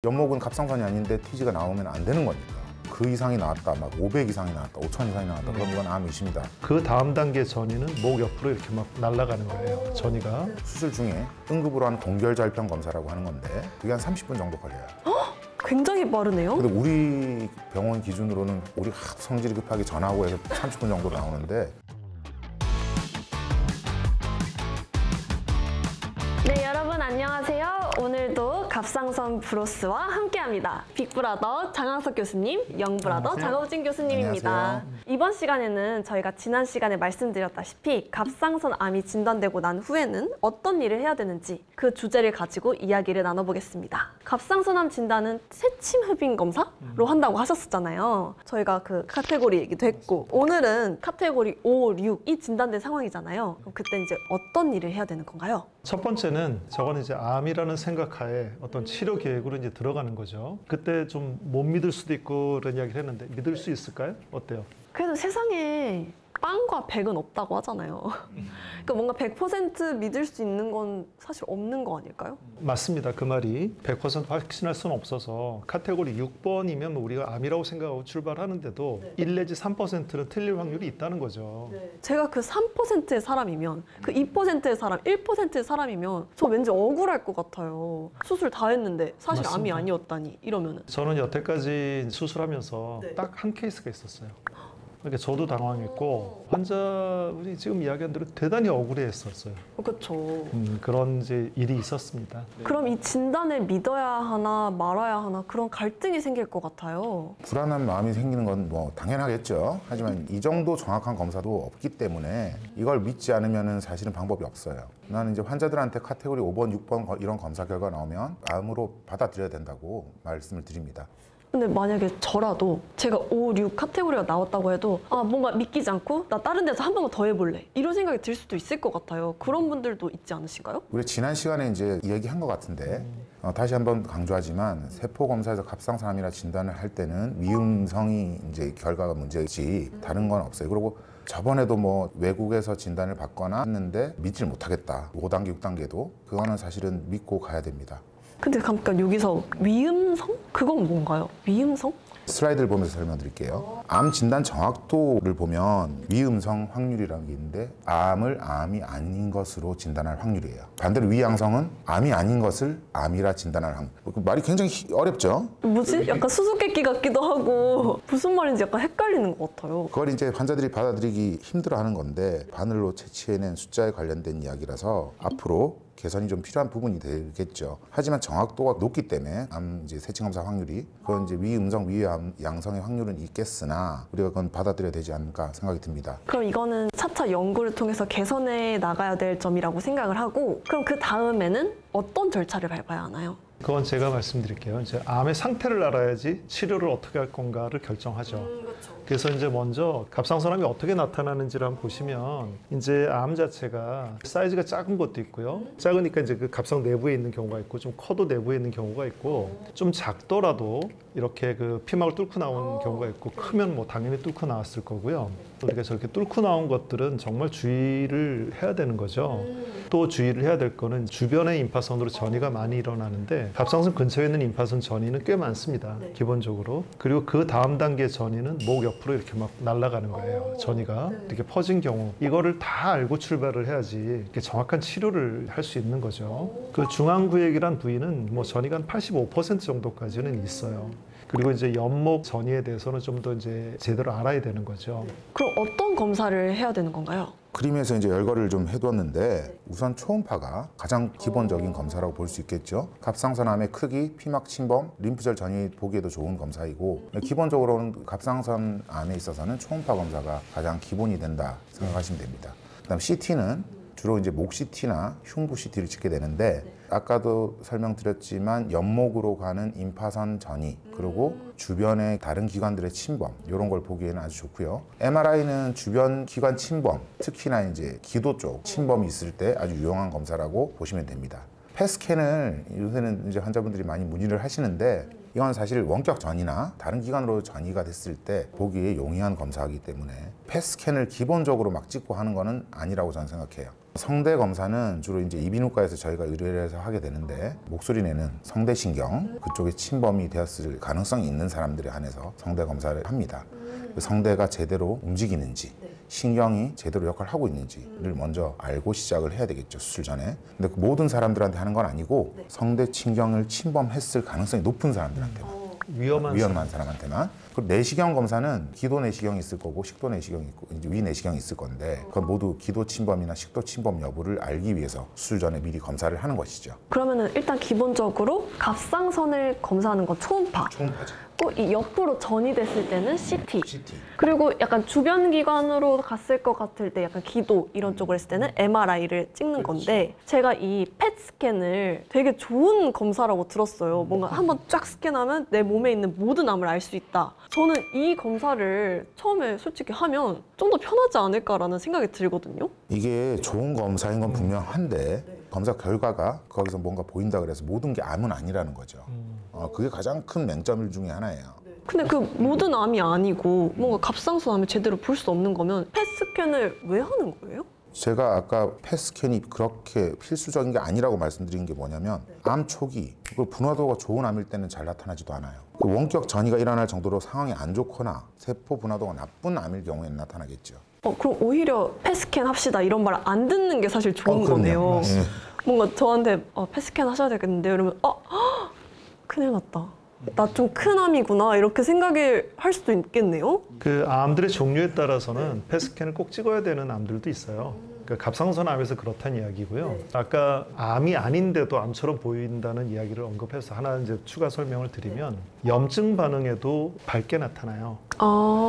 연목은 갑상선이 아닌데 TG가 나오면 안 되는 거니까. 그 이상이 나왔다, 막 500 이상이 나왔다, 5000 이상이 나왔다, 그럼 이건 암 의심이다. 그 다음 단계 전이는 목 옆으로 이렇게 막 날아가는 거예요, 전이가. 수술 중에 응급으로 하는 동결절편 검사라고 하는 건데 그게 한 30분 정도 걸려요. 굉장히 빠르네요. 근데 우리 병원 기준으로는 우리 성질이 급하게 전화하고 해서 30분 정도 나오는데. 네, 여러분 안녕하세요. 오늘도 갑상선 브로스와 함께합니다. 빅브라더 장항석 교수님, 영브라더 장호진 교수님입니다. 안녕하세요. 이번 시간에는 저희가 지난 시간에 말씀드렸다시피 갑상선 암이 진단되고 난 후에는 어떤 일을 해야 되는지 그 주제를 가지고 이야기를 나눠보겠습니다. 갑상선암 진단은 새침 흡인 검사로 한다고 하셨었잖아요. 저희가 그 카테고리 얘기도 했고, 오늘은 카테고리 5, 6이 진단된 상황이잖아요. 그럼 그때 이제 어떤 일을 해야 되는 건가요? 첫 번째는 저거는 이제 암이라는 생각하에 어떤 치료 계획으로 이제 들어가는 거죠. 그때 좀 못 믿을 수도 있고 그런 이야기를 했는데 믿을 수 있을까요? 어때요? 그래도 세상에 빵과 100은 없다고 하잖아요. 그러니까 뭔가 100% 믿을 수 있는 건 사실 없는 거 아닐까요? 맞습니다. 그 말이 100% 확신할 수는 없어서 카테고리 6번이면 우리가 암이라고 생각하고 출발하는데도 1 내지 3%는 틀릴 확률이 있다는 거죠. 제가 그 3%의 사람이면, 그 2%의 사람, 1%의 사람이면 저 왠지 억울할 것 같아요. 수술 다 했는데 사실 맞습니다. 암이 아니었다니 이러면은. 저는 여태까지 수술하면서 딱 한 케이스가 있었어요. 그러니까 저도 당황했고 환자분이 지금 이야기한 대로 대단히 억울해했었어요. 그렇죠. 그런 이제 일이 있었습니다. 그럼 이 진단을 믿어야 하나 말아야 하나 그런 갈등이 생길 것 같아요. 불안한 마음이 생기는 건 뭐 당연하겠죠. 하지만 이 정도 정확한 검사도 없기 때문에 이걸 믿지 않으면 사실은 방법이 없어요. 나는 이제 환자들한테 카테고리 5번, 6번 이런 검사 결과 나오면 암으로 받아들여야 된다고 말씀을 드립니다. 근데 만약에 저라도 제가 5, 6 카테고리가 나왔다고 해도 뭔가 믿기지 않고 나 다른 데서 한 번 더 해볼래 이런 생각이 들 수도 있을 것 같아요. 그런 분들도 있지 않으신가요? 우리 지난 시간에 이제 얘기한 것 같은데 다시 한번 강조하지만 세포 검사에서 갑상선암이라 진단을 할 때는 위음성이 이제 결과가 문제지 다른 건 없어요. 그리고 저번에도 뭐 외국에서 진단을 받거나 했는데 믿질 못하겠다. 5단계, 6단계도 그거는 사실은 믿고 가야 됩니다. 근데 잠깐 여기서 위음성? 그건 뭔가요? 위음성? 슬라이드를 보면서 설명드릴게요. 암 진단 정확도를 보면 위음성 확률이라는 게 있는데 암을 암이 아닌 것으로 진단할 확률이에요. 반대로 위양성은 암이 아닌 것을 암이라 진단할 확률. 말이 굉장히 어렵죠? 뭐지? 약간 수수께끼 같기도 하고 무슨 말인지 약간 헷갈리는 것 같아요. 그걸 이제 환자들이 받아들이기 힘들어하는 건데 바늘로 채취해낸 숫자에 관련된 이야기라서 앞으로 개선이 좀 필요한 부분이 되겠죠. 하지만 정확도가 높기 때문에 암 이제 세침 검사 확률이 그건 이제 위음성, 위양성의 확률은 있겠으나 우리가 그건 받아들여야 되지 않을까 생각이 듭니다. 그럼 이거는 차차 연구를 통해서 개선해 나가야 될 점이라고 생각을 하고, 그럼 그 다음에는 어떤 절차를 밟아야 하나요? 그건 제가 말씀드릴게요. 이제 암의 상태를 알아야지 치료를 어떻게 할 건가를 결정하죠. 그래서 이제 먼저 갑상선암이 어떻게 나타나는지를 한번 보시면 이제 암 자체가 사이즈가 작은 것도 있고요. 작으니까 이제 그 갑상 내부에 있는 경우가 있고 좀 커도 내부에 있는 경우가 있고 좀 작더라도 이렇게 그 피막을 뚫고 나온 경우가 있고 크면 뭐 당연히 뚫고 나왔을 거고요. 우리가 저렇게 뚫고 나온 것들은 정말 주의를 해야 되는 거죠. 또 주의를 해야 될 거는 주변의 임파선으로 전이가 많이 일어나는데 갑상선 근처에 있는 임파선 전이는 꽤 많습니다. 기본적으로. 그리고 그 다음 단계 전이는 목 옆으로 이렇게 막 날아가는 거예요. 전이가 이렇게 퍼진 경우 이거를 다 알고 출발을 해야지 이렇게 정확한 치료를 할 수 있는 거죠. 그 중앙구획이란 부위는 뭐 전이가 한 85% 정도까지는 있어요. 그리고 이제 연목 전이에 대해서는 좀 더 이제 제대로 알아야 되는 거죠. 그럼 어떤 검사를 해야 되는 건가요? 그림에서 이제 열거를 좀 해두었는데 우선 초음파가 가장 기본적인 검사라고 볼 수 있겠죠. 갑상선암의 크기, 피막 침범, 림프절 전이 보기에도 좋은 검사이고 기본적으로는 갑상선암에 있어서는 초음파 검사가 가장 기본이 된다 생각하시면 됩니다. 그다음 CT는 주로 이제 목 CT나 흉부 CT를 찍게 되는데 아까도 설명드렸지만 연목으로 가는 임파선 전이 그리고 주변의 다른 기관들의 침범 이런 걸 보기에는 아주 좋고요. MRI는 주변 기관 침범, 특히나 이제 기도 쪽 침범이 있을 때 아주 유용한 검사라고 보시면 됩니다. 펫스캔을 요새는 이제 환자분들이 많이 문의를 하시는데 이건 사실 원격 전이나 다른 기관으로 전이가 됐을 때 보기에 용이한 검사이기 때문에 펫스캔을 기본적으로 막 찍고 하는 거는 아니라고 저는 생각해요. 성대 검사는 주로 이제 이비인후과에서 저희가 의뢰를 해서 하게 되는데 목소리 내는 성대신경 그쪽에 침범이 되었을 가능성이 있는 사람들에 한해서 성대 검사를 합니다. 그 성대가 제대로 움직이는지 신경이 제대로 역할을 하고 있는지를 먼저 알고 시작을 해야 되겠죠, 수술 전에. 근데 그 모든 사람들한테 하는 건 아니고 성대 신경을 침범했을 가능성이 높은 사람들한테만, 위험한 사람한테만. 그리고 내시경 검사는 기도 내시경이 있을 거고 식도 내시경이 있고 이제 위 내시경이 있을 건데 그건 모두 기도 침범이나 식도 침범 여부를 알기 위해서 수술 전에 미리 검사를 하는 것이죠. 그러면은 일단 기본적으로 갑상선을 검사하는 건 초음파. 초음파죠. 이 옆으로 전이 됐을 때는 CT. 그리고 약간 주변 기관으로 갔을 것 같을 때 약간 기도 이런 쪽으로 했을 때는 MRI를 찍는 건데 제가 이 펫 스캔을 되게 좋은 검사라고 들었어요. 뭔가 한번 쫙 스캔하면 내 몸에 있는 모든 암을 알 수 있다. 저는 이 검사를 처음에 솔직히 하면 좀 더 편하지 않을까라는 생각이 들거든요. 이게 좋은 검사인 건 분명한데 검사 결과가 거기서 뭔가 보인다 그래서 모든 게 암은 아니라는 거죠. 그게 가장 큰 맹점 중에 하나예요. 근데 그 모든 암이 아니고 뭔가 갑상선 암을 제대로 볼 수 없는 거면 펫 스캔을 왜 하는 거예요? 제가 아까 펫스캔이 그렇게 필수적인 게 아니라고 말씀드린 게 뭐냐면 암 초기, 그 분화도가 좋은 암일 때는 잘 나타나지도 않아요. 그 원격 전이가 일어날 정도로 상황이 안 좋거나 세포 분화도가 나쁜 암일 경우에는 나타나겠죠. 그럼 오히려 펫 스캔 합시다 이런 말 안 듣는 게 사실 좋은 그럼요. 거네요. 네. 뭔가 저한테 펫 스캔 하셔야 되겠는데요. 이러면 큰일 났다. 나 좀 큰 암이구나 이렇게 생각을 할 수도 있겠네요. 그 암들의 종류에 따라서는 펫스캔을 꼭 찍어야 되는 암들도 있어요. 그러니까 갑상선 암에서 그렇다는 이야기고요. 아까 암이 아닌데도 암처럼 보인다는 이야기를 언급해서 하나 이제 추가 설명을 드리면 염증 반응에도 밝게 나타나요.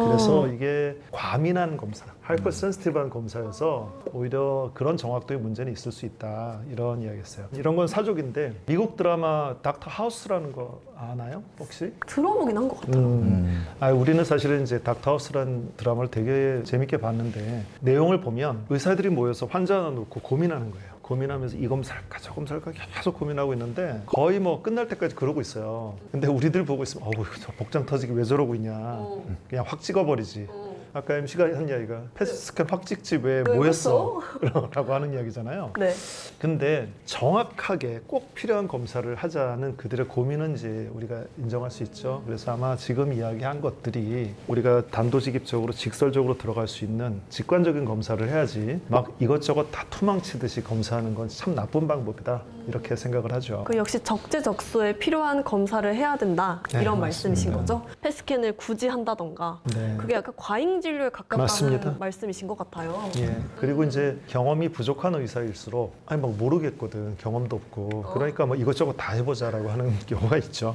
그래서 이게 과민한 검사, 하이퍼 센시티브한 검사여서 오히려 그런 정확도의 문제는 있을 수 있다 이런 이야기였어요. 이런 건 사족인데 미국 드라마 닥터 하우스라는 거 아나요 혹시? 들어보긴 한 것 같아요. 우리는 사실은 이제 닥터 하우스라는 드라마를 되게 재밌게 봤는데 내용을 보면 의사들이 모여서 환자 하나 놓고 고민하는 거예요. 고민하면서 이 검사할까 저 검사할까 계속 고민하고 있는데 거의 뭐 끝날 때까지 그러고 있어요. 근데 우리들 보고 있으면 어우 저 복장 터지기 왜 저러고 있냐 그냥 확 찍어버리지. 아까 MC가 한 이야기가 펫스캔 확 찍지 왜 뭐했어? 라고 하는 이야기잖아요. 네. 근데 정확하게 꼭 필요한 검사를 하자는 그들의 고민은 이제 우리가 인정할 수 있죠. 그래서 아마 지금 이야기한 것들이 우리가 단도직입적으로 직설적으로 들어갈 수 있는 직관적인 검사를 해야지 막 이것저것 다 투망치듯이 검사하는 건 참 나쁜 방법이다 이렇게 생각을 하죠. 그 역시 적재적소에 필요한 검사를 해야 된다 이런 말씀이신 거죠? 펫 스캔을 굳이 한다던가 네. 그게 약간 과잉 진료에 가깝다는 맞습니다. 말씀이신 것 같아요. 예. 그리고 이제 경험이 부족한 의사일수록 아니 막 모르겠거든 경험도 없고 그러니까 뭐 이것저것 다 해보자라고 하는 경우가 있죠.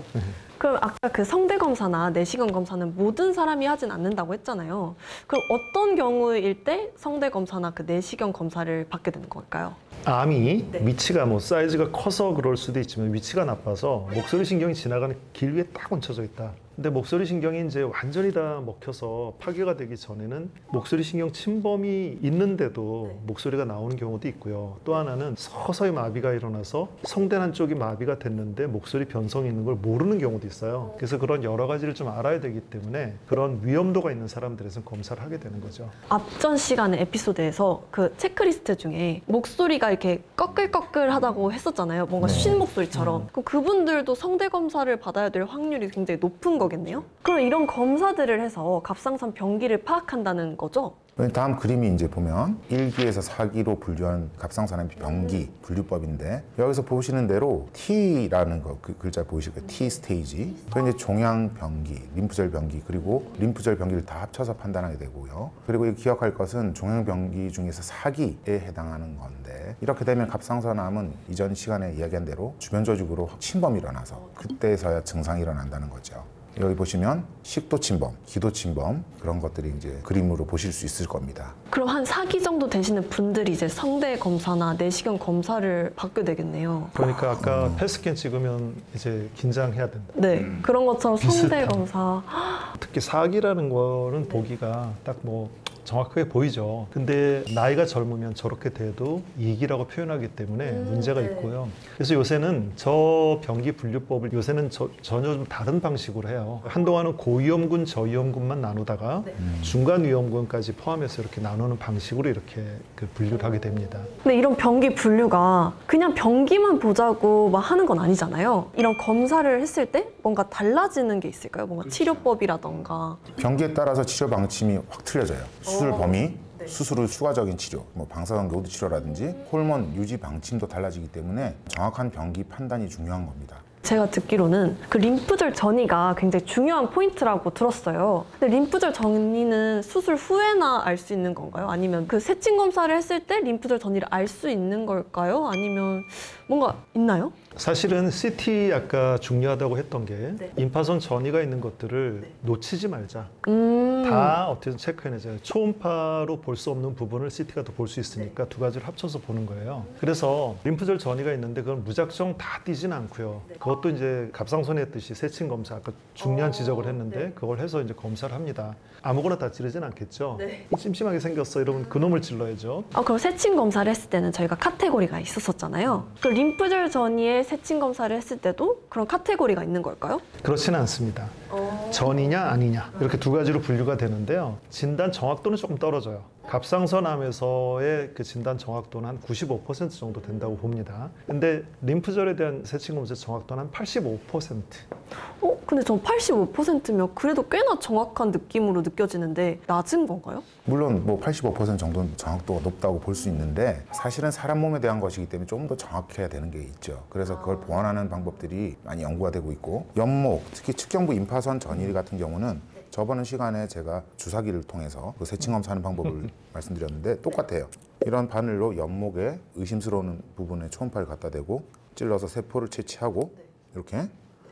그럼 아까 그 성대 검사나 내시경 검사는 모든 사람이 하진 않는다고 했잖아요. 그럼 어떤 경우일 때 성대 검사나 그 내시경 검사를 받게 되는 걸까요? 암이 네. 위치가 뭐 사이즈가 커서 그럴 수도 있지만 위치가 나빠서 목소리 신경이 지나가는 길 위에 딱 얹혀져 있다. 근데 목소리 신경이 이제 완전히 다 먹혀서 파괴가 되기 전에는 목소리 신경 침범이 있는데도 목소리가 나오는 경우도 있고요. 또 하나는 서서히 마비가 일어나서 성대 한쪽이 마비가 됐는데 목소리 변성이 있는 걸 모르는 경우도 있어요. 그래서 그런 여러 가지를 좀 알아야 되기 때문에 그런 위험도가 있는 사람들에서는 검사를 하게 되는 거죠. 앞전 시간의 에피소드에서 그 체크리스트 중에 목소리가 이렇게 꺼끌꺼끌하다고 했었잖아요. 뭔가 쉰 목소리처럼. 그럼 그분들도 성대 검사를 받아야 될 확률이 굉장히 높은 거겠네요? 그럼 이런 검사들을 해서 갑상선 병기를 파악한다는 거죠? 다음 그림이 이제 보면 1기에서 4기로 분류한 갑상선암 병기 분류법인데 여기서 보시는 대로 T라는 거 그 글자 보이실 거예요. T 스테이지. 그 이제 종양 병기, 림프절 병기 그리고 림프절 병기를 다 합쳐서 판단하게 되고요. 그리고 기억할 것은 종양 병기 중에서 4기에 해당하는 건데 이렇게 되면 갑상선암은 이전 시간에 이야기한 대로 주변 조직으로 침범이 일어나서 그때서야 증상이 일어난다는 거죠. 여기 보시면 식도 침범, 기도 침범 그런 것들이 이제 그림으로 보실 수 있을 겁니다. 그럼 한 4기 정도 되시는 분들이 이제 성대 검사나 내시경 검사를 받게 되겠네요. 그러니까 아까 펫스캔 찍으면 이제 긴장해야 된다. 네, 그런 것처럼 성대 비슷한. 검사. 특히 4기라는 거는 보기가 딱 뭐 정확하게 보이죠. 근데 나이가 젊으면 저렇게 돼도 이익이라고 표현하기 때문에 문제가 있고요. 그래서 요새는 저 병기 분류법을 요새는 전혀 좀 다른 방식으로 해요. 한동안은 고위험군, 저위험군만 나누다가 중간 위험군까지 포함해서 이렇게 나누는 방식으로 이렇게 그 분류를 하게 됩니다. 근데 이런 병기 분류가 그냥 병기만 보자고 막 하는 건 아니잖아요. 이런 검사를 했을 때 뭔가 달라지는 게 있을까요? 뭔가 치료법이라던가. 병기에 따라서 치료 방침이 확 틀려져요. 수술 범위, 수술 후 추가적인 치료, 뭐 방사선 교두 치료라든지 호르몬 유지 방침도 달라지기 때문에 정확한 병기 판단이 중요한 겁니다. 제가 듣기로는 그 림프절 전이가 굉장히 중요한 포인트라고 들었어요. 근데 림프절 전이는 수술 후에나 알 수 있는 건가요? 아니면 그 세친 검사를 했을 때 림프절 전이를 알 수 있는 걸까요? 아니면 뭔가 있나요? 사실은 CT 아까 중요하다고 했던 게 임파선 전이가 있는 것들을 놓치지 말자. 다 어떻게 체크해내자. 초음파로 볼 수 없는 부분을 CT가 더 볼 수 있으니까 두 가지를 합쳐서 보는 거예요. 그래서 림프절 전이가 있는데 그건 무작정 다 띄진 않고요. 그것도 이제 갑상선에 했듯이 세친 검사, 아까 중요한 지적을 했는데 그걸 해서 이제 검사를 합니다. 아무거나 다 찌르진 않겠죠. 찜찜하게 생겼어 이러면 그놈을 찔러야죠. 그럼 세친 검사를 했을 때는 저희가 카테고리가 있었잖아요. 그 림프절 전이의 세친 검사를 했을 때도 그런 카테고리가 있는 걸까요? 그렇지는 않습니다. 전이냐 아니냐 이렇게 두 가지로 분류가 되는데요. 진단 정확도는 조금 떨어져요. 갑상선암에서의 그 진단 정확도는 한 95% 정도 된다고 봅니다. 근데 림프절에 대한 세친 검사 정확도는 한 85%. 근데 전 85%면 그래도 꽤나 정확한 느낌으로 느껴지는데 낮은 건가요? 물론 뭐 85% 정도는 정확도가 높다고 볼 수 있는데 사실은 사람 몸에 대한 것이기 때문에 좀 더 정확해야 되는 게 있죠. 그래서 그걸 보완하는 방법들이 많이 연구가 되고 있고 연목, 특히 측경부 임파선 전이 같은 경우는 저번 시간에 제가 주사기를 통해서 그 세친 검사하는 방법을 말씀드렸는데 똑같아요. 이런 바늘로 연목에 의심스러운 부분에 초음파를 갖다 대고 찔러서 세포를 채취하고 이렇게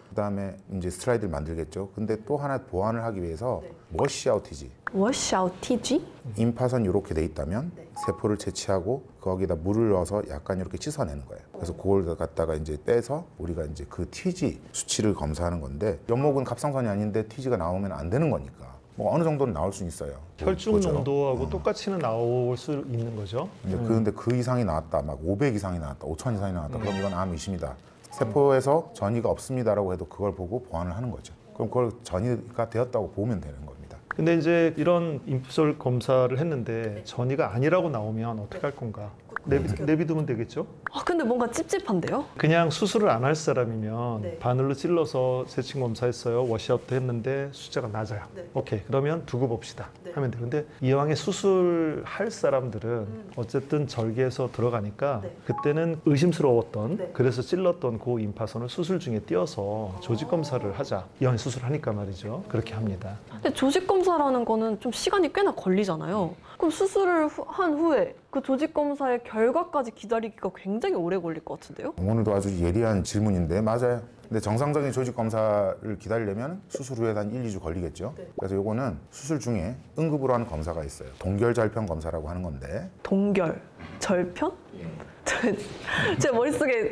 그다음에 이제 슬라이드를 만들겠죠. 근데 또 하나 보완을 하기 위해서 워시아웃이지. 워시아웃이지? 임파선 이렇게 돼 있다면 세포를 채취하고 거기다 물을 넣어서 약간 이렇게 씻어내는 거예요. 그래서 그걸 갖다가 이제 빼서 우리가 이제 그 TG 수치를 검사하는 건데 연목은 갑상선이 아닌데 TG가 나오면 안 되는 거니까 뭐 어느 정도는 나올 수 있어요. 혈중 그거죠. 농도하고 똑같이는 나올 수 있는 거죠. 근데 그 이상이 나왔다, 막 500 이상이 나왔다, 5000 이상이 나왔다. 그럼 이건 암 의심이다. 세포에서 전이가 없습니다라고 해도 그걸 보고 보완을 하는 거죠. 그럼 그걸 전이가 되었다고 보면 되는 겁니다. 근데 이제 이런 임프절 검사를 했는데 전이가 아니라고 나오면 어떻게 할 건가? 내비두면 되겠죠? 근데 뭔가 찝찝한데요? 그냥 수술을 안 할 사람이면 바늘로 찔러서 세친 검사했어요. 워시아웃 했는데 숫자가 낮아요. 오케이, 그러면 두고 봅시다 하면 돼요. 근데 이왕에 수술할 사람들은 어쨌든 절개해서 들어가니까 그때는 의심스러웠던 그래서 찔렀던 그 임파선을 수술 중에 띄어서 조직 검사를 하자. 이왕에 수술하니까 말이죠. 그렇게 합니다. 근데 조직 검사라는 거는 좀 시간이 꽤나 걸리잖아요. 그럼 수술을 한 후에 그 조직 검사의 결과까지 기다리기가 굉장히 오래 걸릴 것 같은데요? 오늘도 아주 예리한 질문인데 맞아요. 근데 정상적인 조직 검사를 기다리려면 수술 후에 한 1, 2주 걸리겠죠. 그래서 요거는 수술 중에 응급으로 하는 검사가 있어요. 동결절편 검사라고 하는 건데 동결, 절편? 제 머릿속에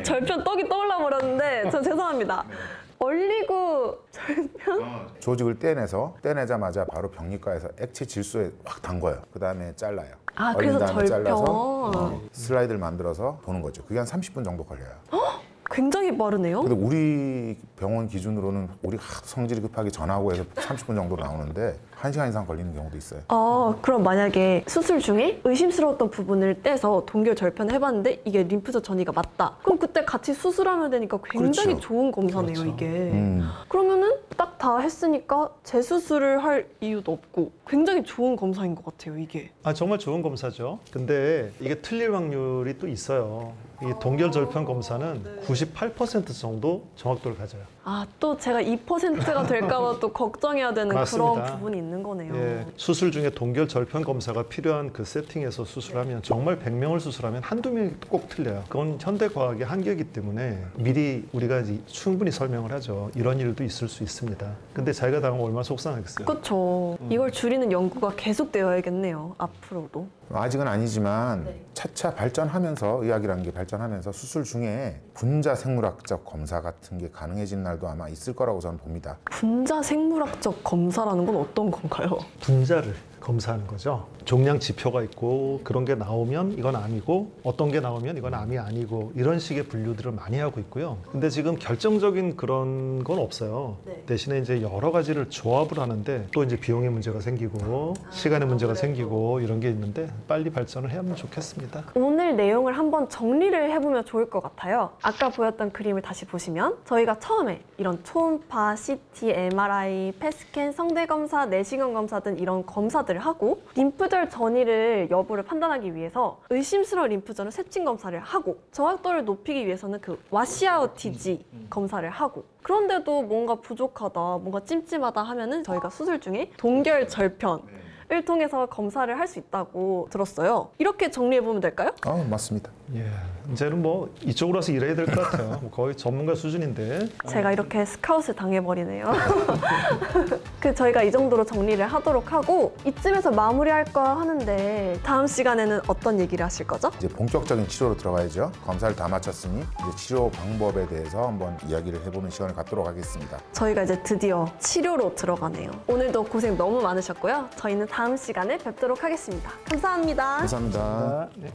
절편 떡이 떠올라 버렸는데 저 죄송합니다. 얼리고 절편? 조직을 떼내자마자 바로 병리과에서 액체 질소에 확 담궈요. 그 다음에 잘라요. 그래서 얼린 다음에 절편. 잘라서 슬라이드를 만들어서 보는 거죠. 그게 한 30분 정도 걸려요. 굉장히 빠르네요. 근데 우리 병원 기준으로는 우리 성질이 급하게 전화하고 해서 30분 정도 나오는데 1시간 이상 걸리는 경우도 있어요. 그럼 만약에 수술 중에 의심스러웠던 부분을 떼서 동결 절편을 해봤는데 이게 림프절 전이가 맞다. 그럼 그때 같이 수술하면 되니까 굉장히 그렇죠. 좋은 검사네요, 그렇죠. 이게. 그러면은 딱 다 했으니까 재수술을 할 이유도 없고 굉장히 좋은 검사인 것 같아요, 이게. 정말 좋은 검사죠. 근데 이게 틀릴 확률이 또 있어요. 이 동결절편 검사는 98% 정도 정확도를 가져요. 또 제가 2%가 될까봐 또 걱정해야 되는 맞습니다. 그런 부분이 있는 거네요. 예, 수술 중에 동결절편 검사가 필요한 그 세팅에서 수술하면 정말 100명을 수술하면 한두 명이 꼭 틀려요. 그건 현대과학의 한계이기 때문에 미리 우리가 이제 충분히 설명을 하죠. 이런 일도 있을 수 있습니다. 근데 자기가 당하면 얼마나 속상하겠어요. 그렇죠. 이걸 줄이는 연구가 계속되어야겠네요, 앞으로도. 아직은 아니지만 차차 발전하면서 의학이라는 게 발전하면서 수술 중에 분자 생물학적 검사 같은 게 가능해진 날도 아마 있을 거라고 저는 봅니다. 분자 생물학적 검사라는 건 어떤 건가요? 분자를 검사하는 거죠. 종양 지표가 있고 그런 게 나오면 이건 암이고 어떤 게 나오면 이건 암이 아니고 이런 식의 분류들을 많이 하고 있고요. 근데 지금 결정적인 그런 건 없어요. 네. 대신에 이제 여러 가지를 조합을 하는데 또 이제 비용의 문제가 생기고 시간의 문제가 생기고 이런 게 있는데 빨리 발전을 해야면 좋겠습니다. 오늘 내용을 한번 정리를 해보면 좋을 것 같아요. 아까 보였던 그림을 다시 보시면 저희가 처음에 이런 초음파, CT, MRI, 펫스캔, 성대검사, 내시경 검사 등 이런 검사들을 하고 림프절 전이를 여부를 판단하기 위해서 의심스러운 림프절은 쇄칭 검사를 하고 정확도를 높이기 위해서는 그 와시아웃티지 검사를 하고 그런데도 뭔가 부족하다, 뭔가 찜찜하다 하면은 저희가 수술 중에 동결절편 을 통해서 검사를 할 수 있다고 들었어요. 이렇게 정리해보면 될까요? 맞습니다. 예, 이제는 뭐 이쪽으로 와서 일해야 될 것 같아요. 뭐 거의 전문가 수준인데. 제가 이렇게 스카웃을 당해버리네요. 저희가 이 정도로 정리를 하도록 하고 이쯤에서 마무리할까 하는데 다음 시간에는 어떤 얘기를 하실 거죠? 이제 본격적인 치료로 들어가야죠. 검사를 다 마쳤으니 이제 치료 방법에 대해서 한번 이야기를 해보는 시간을 갖도록 하겠습니다. 저희가 이제 드디어 치료로 들어가네요. 오늘도 고생 너무 많으셨고요. 저희는 다음 시간에 뵙도록 하겠습니다. 감사합니다. 감사합니다. 네.